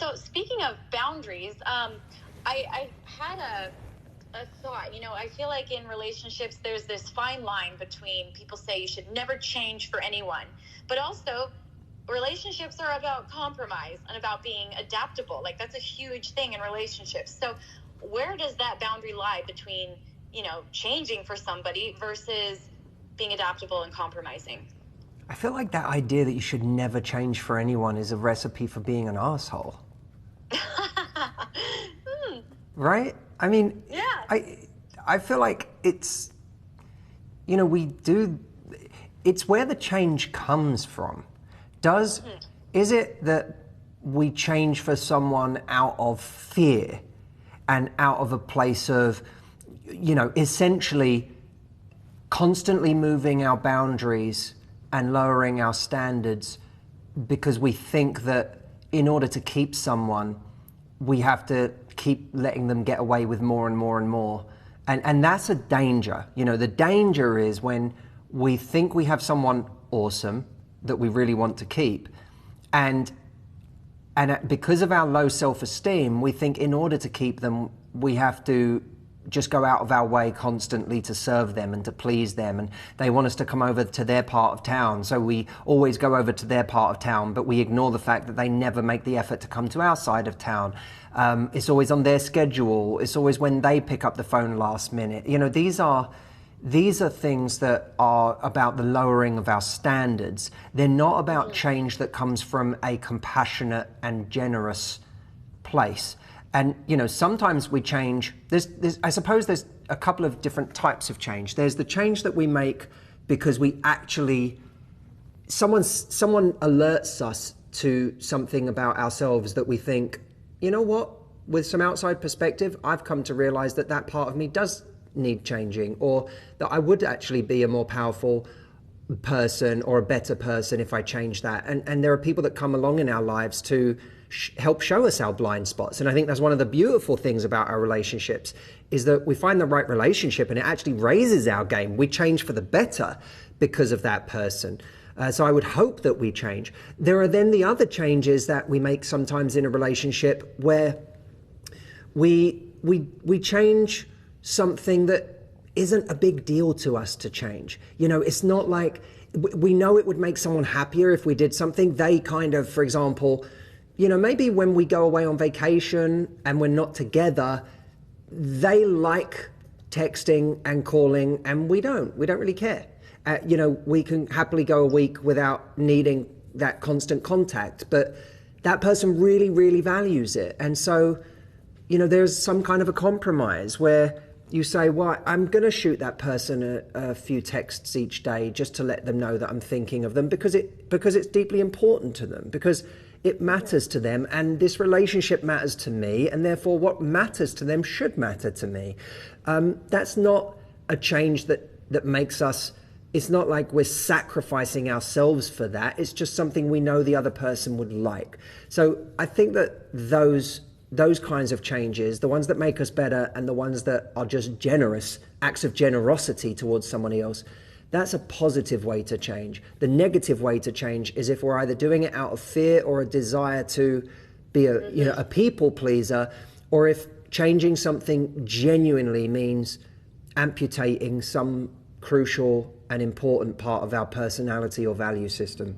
So speaking of boundaries, I had a thought. I feel like in relationships, there's this fine line between people say you should never change for anyone, but also relationships are about compromise and about being adaptable. Like that's a huge thing in relationships. So where does that boundary lie between, changing for somebody versus being adaptable and compromising? I feel like that idea that you should never change for anyone is a recipe for being an asshole. Right? I mean, Yeah. I feel like it's, it's where the change comes from. Is it that we change for someone out of fear and out of a place of, essentially constantly moving our boundaries and lowering our standards because we think that in order to keep someone, we have to keep letting them get away with more and more and more. And that's a danger. The danger is when we think we have someone awesome that we really want to keep. And because of our low self-esteem, we think in order to keep them, we have to just go out of our way constantly to serve them and to please them. And they want us to come over to their part of town. So we always go over to their part of town, but we ignore the fact that they never make the effort to come to our side of town. It's always on their schedule. It's always when they pick up the phone last minute. These are things that are about the lowering of our standards. They're not about change that comes from a compassionate and generous place. And, sometimes we change. I suppose there's a couple of different types of change. There's the change that we make because we actually, someone alerts us to something about ourselves that we think, you know what, with some outside perspective, I've come to realize that part of me does need changing, or that I would actually be a more powerful person or a better person if I change that. And there are people that come along in our lives to help show us our blind spots. And I think that's one of the beautiful things about our relationships is that we find the right relationship and it actually raises our game. We change for the better because of that person. So I would hope that we change. There are then the other changes that we make sometimes in a relationship where we change something that isn't a big deal to us to change. It's not like we know it would make someone happier if we did something. They kind of, for example, maybe when we go away on vacation and we're not together, they like texting and calling and we don't really care. We can happily go a week without needing that constant contact, but that person really, really values it. And so, there's some kind of a compromise where you say, well, I'm going to shoot that person a few texts each day just to let them know that I'm thinking of them because it's deeply important to them, because it matters to them, and this relationship matters to me, and therefore what matters to them should matter to me. That's not a change that makes us, it's not like we're sacrificing ourselves for that. It's just something we know the other person would like. So I think that those kinds of changes, the ones that make us better and the ones that are just generous, acts of generosity towards somebody else, that's a positive way to change. The negative way to change is if we're either doing it out of fear or a desire to be a people pleaser, or if changing something genuinely means amputating some crucial and important part of our personality or value system.